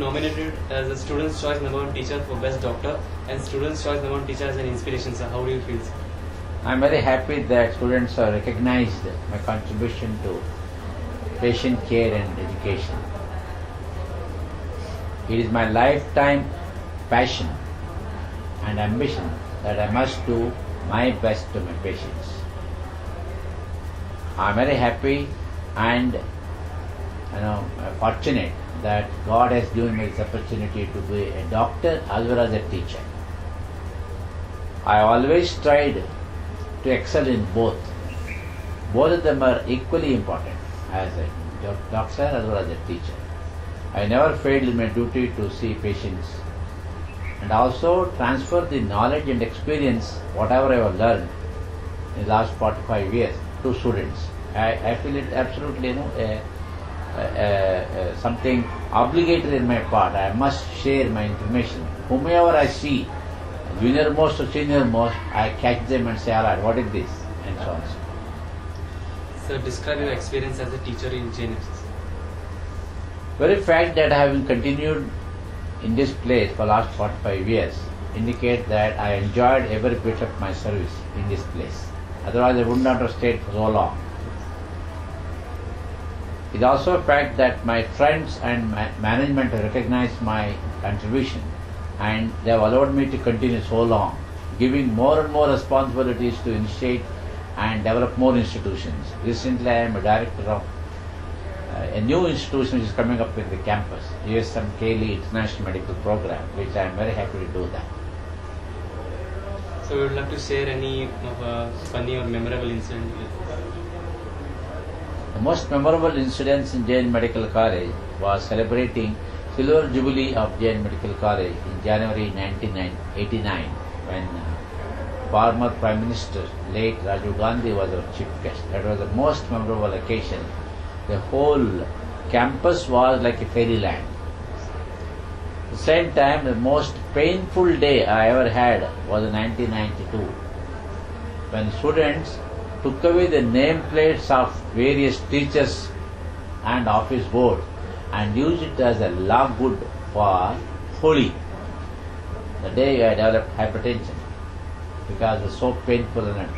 nominated as a Student's Choice #1 teacher for Best Doctor and Student's Choice #1 teacher as an inspiration, sir. How do you feel, sir? I'm very happy that students have recognized my contribution to patient care and education. It is my lifetime passion and ambition that I must do my best to my patients. I'm very happy and fortunate that God has given me this opportunity to be a doctor as well as a teacher. I always tried to excel in both. Both of them are equally important as a doctor as well as a teacher. I never failed in my duty to see patients and also transfer the knowledge and experience, whatever I have learned in the last 45 years, to students. I feel it absolutely something obligatory in my part. I must share my information. Whomever I see, junior most or senior most, I catch them and say, alright, what is this? And so on. Sir, describe your experience as a teacher in JNMC. Very fact that I have continued in this place for the last 45 years indicate that I enjoyed every bit of my service in this place. Otherwise I would not have stayed for so long. It is also a fact that my friends and management have recognized my contribution and they have allowed me to continue so long, giving more and more responsibilities to initiate and develop more institutions. Recently I am a director of a new institution which is coming up in the campus, USM Kelly International Medical Program, which I am very happy to do that. So we would love to share any funny or memorable incident. The most memorable incidents in JN Medical College was celebrating Silver Jubilee of JN Medical College in January 1989 when former Prime Minister, late Rajiv Gandhi, was our chief guest. That was the most memorable occasion. The whole campus was like a fairyland. At the same time, the most painful day I ever had was in 1992 when students took away the nameplates of various teachers and office board and used it as a logwood for Holi. The day I developed hypertension because it was so painful and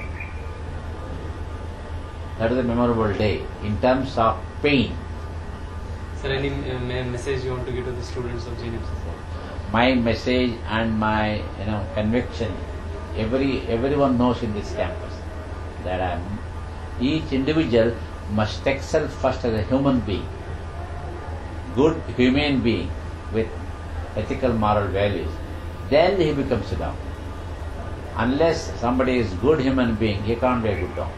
that is a memorable day in terms of pain. Sir, any message you want to give to the students of JNMC? My message and my conviction, everyone knows in this campus that each individual must excel first as a human being, good human being with ethical moral values. Then he becomes a doctor. Unless somebody is good human being, he can't be a good doctor.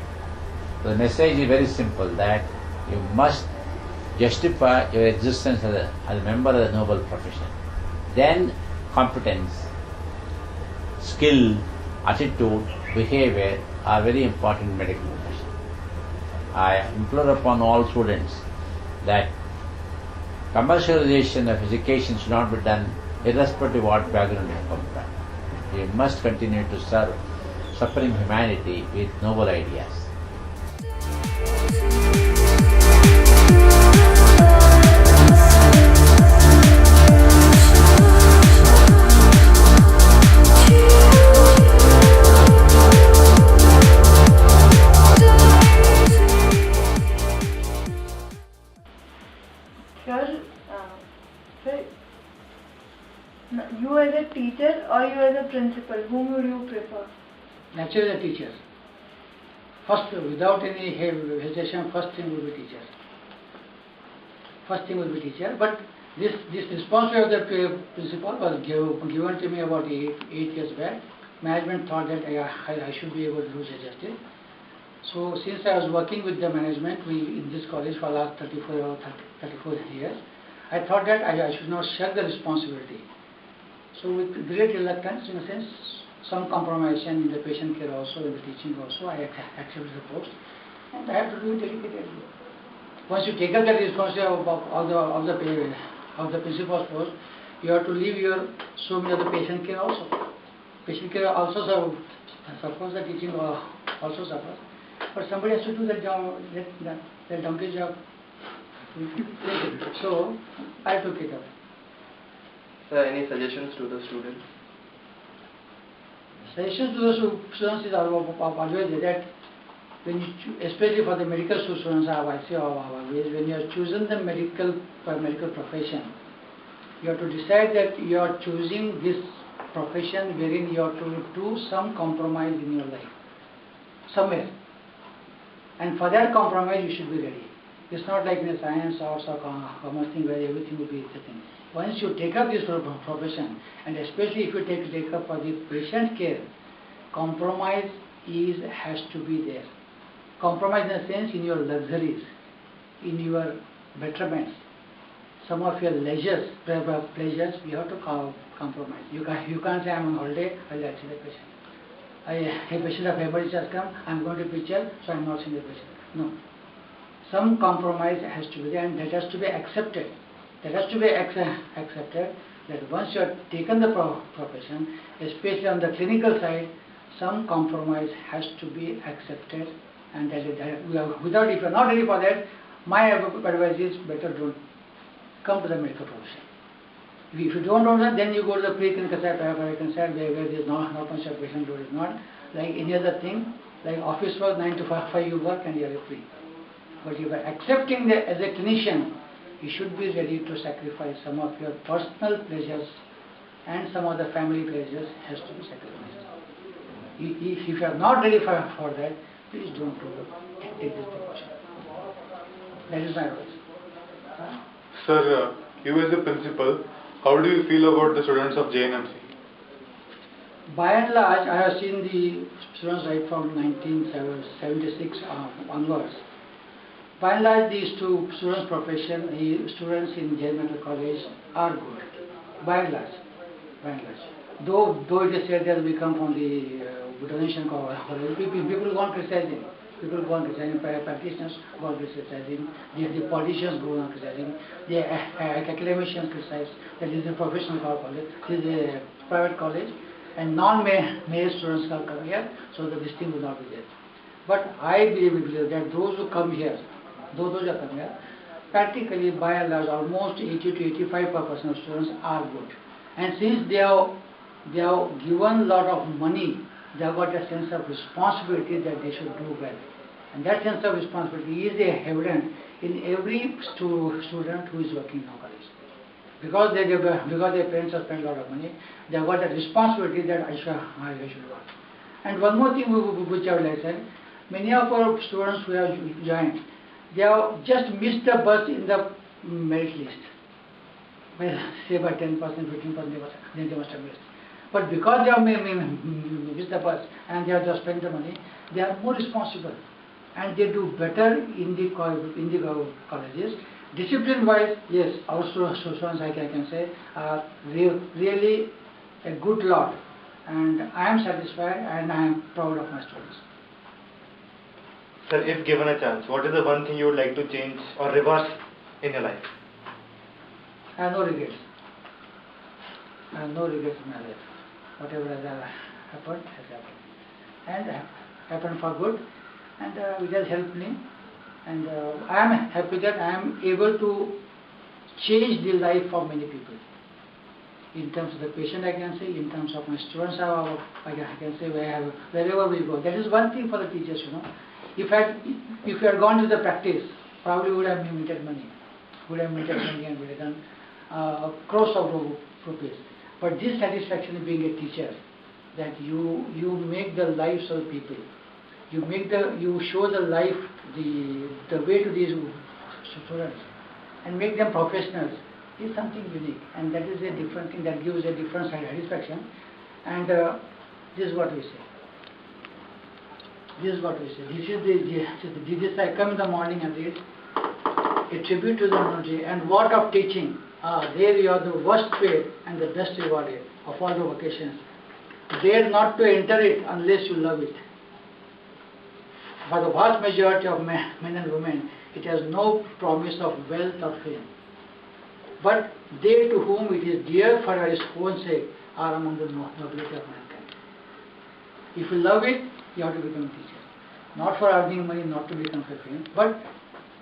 So the message is very simple, that you must justify your existence as a member of the noble profession. Then competence, skill, attitude, behavior are very important in medical profession. I implore upon all students that commercialization of education should not be done irrespective of what background you come from. You must continue to serve suffering humanity with noble ideas. Sir, you as a teacher or you as a principal, whom would you prefer? Naturally a teacher. First, without any hesitation, first thing will be teacher. First thing will be teacher. But this responsibility of the principal was given to me about 8 years back. Management thought that I should be able to do justice. So since I was working with the management in this college for the last 34 years, I thought that I should not shirk the responsibility. So with great reluctance, in a sense, some compromise in the patient care also, in the teaching also, I accepted the post, and I have to do it dedicatedly. Once you take up the responsibility of the principal's post, you have to leave so many of the patient care also. Patient care also suffers, the teaching also suffers. But somebody has to do that job, that donkey job. So I took it up. Sir, any suggestions to the students? Suggestions to the students is always that when you especially for the medical students, I say always, when you are choosing the medical profession, you have to decide that you are choosing this profession wherein you have to do some compromise in your life, somewhere. And for that compromise, you should be ready. It's not like in a science or commerce thing where everything will be the thing. Once you take up this profession, and especially if you take up for the patient care, compromise has to be there. Compromise in a sense in your luxuries, in your betterments, some of your pleasures, you have to compromise. You can't say I'm on holiday, I'll see the patient. A patient of emergency has come, I'm going to picture, so I'm not seeing the patient. No. Some compromise has to be there, and that has to be accepted. That has to be accepted that once you have taken the profession, especially on the clinical side, some compromise has to be accepted, and without, if you are not ready for that, my advice is better don't come to the medical profession. If you don't know that, then you go to the pre-clinical side, paramedical side, where there is not much of patient load is not. Like any other thing, like office work, 9 to 5 you work and you are free. But if you are accepting that as a clinician, you should be ready to sacrifice some of your personal pleasures and some of the family pleasures has to be sacrificed. If you are not ready for that, please don't take this precaution. That is my advice. Sir, you as a principal, how do you feel about the students of JNMC? By and large, I have seen the students right from 1976 onwards. By and large, these two students' profession, students in JNMC college are good. By and large. Though it is said that we come from the donation college, people go on criticizing. Practitioners go on criticizing, the politicians go on criticizing, the academicians criticize that this is a professional college, this is a private college, and non-male students come here, so that this thing will not be there. But I believe that those who come here, practically by and large, almost 80 to 85% of students are good. And since they have given a lot of money, they have got a sense of responsibility that they should do well. And that sense of responsibility is evident in every student who is working in our college. Because their parents have spent a lot of money, they have got a responsibility that I should work. And one more thing which I would like to say, many of our students who have joined, they have just missed the bus in the merit list. Well, say by 10%, 15%, then they must have missed. But because they have missed the bus and they have just spent the money, they are more responsible and they do better in the colleges. Discipline-wise, yes, our students, I can say, are really a good lot, and I am satisfied and I am proud of my students. Sir, if given a chance, what is the one thing you would like to change or reverse in your life? I have no regrets. I have no regrets in my life. Whatever has happened, and happened for good, and it has helped me. And I am happy that I am able to change the life of many people. In terms of the patient, I can say, in terms of my students, I can say wherever we go. That is one thing for the teachers, you know. If you had gone to the practice, probably would have minted money. And would have done crores of rupees. But this satisfaction of being a teacher, that you make the lives of people. You show the life, the way to these students and make them professionals is something unique, and that is a different thing that gives a different satisfaction. And this is what we say. This is I come in the morning and read a tribute to the Nurji and work of teaching. There you are the worst paid and the best rewarded of all the vocations. Dare not to enter it unless you love it. For the vast majority of men and women, it has no promise of wealth or fame. But they to whom it is dear for his own sake are among the nobility of mankind. If you love it, you have to become a teacher. Not for earning money, not to become fame, but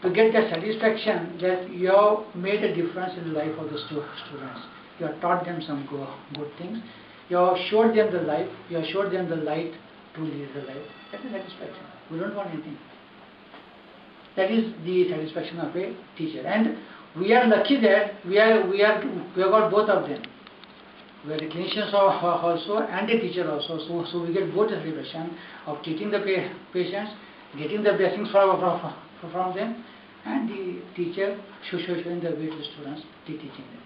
to get the satisfaction that you have made a difference in the life of the students. you have taught them some good things, you have showed them the life, you have showed them the light to lead the life. That is satisfaction. We don't want anything. That is the satisfaction of a teacher. And we are lucky that we have got both of them. We are the clinicians also and a teacher also. So we get both the satisfaction of treating the patients, getting the blessings from them, and the teacher showing the way to the students, teaching them.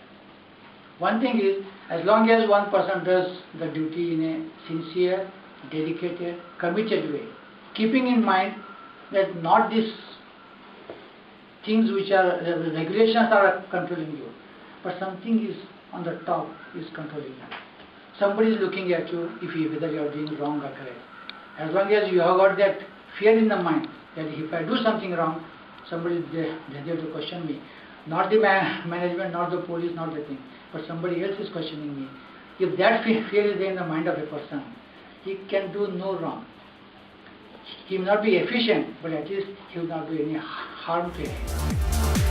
One thing is, as long as one person does the duty in a sincere, dedicated, committed way, keeping in mind that not these things which are regulations are controlling you, but something is on the top is controlling you. Somebody is looking at you whether you are doing wrong or correct. As long as you have got that fear in the mind that if I do something wrong, somebody is there to question me. Not the management, not the police, not the thing, but somebody else is questioning me. If that fear is there in the mind of a person, he can do no wrong. He may not be efficient, but at least he will not do any harm to anyone.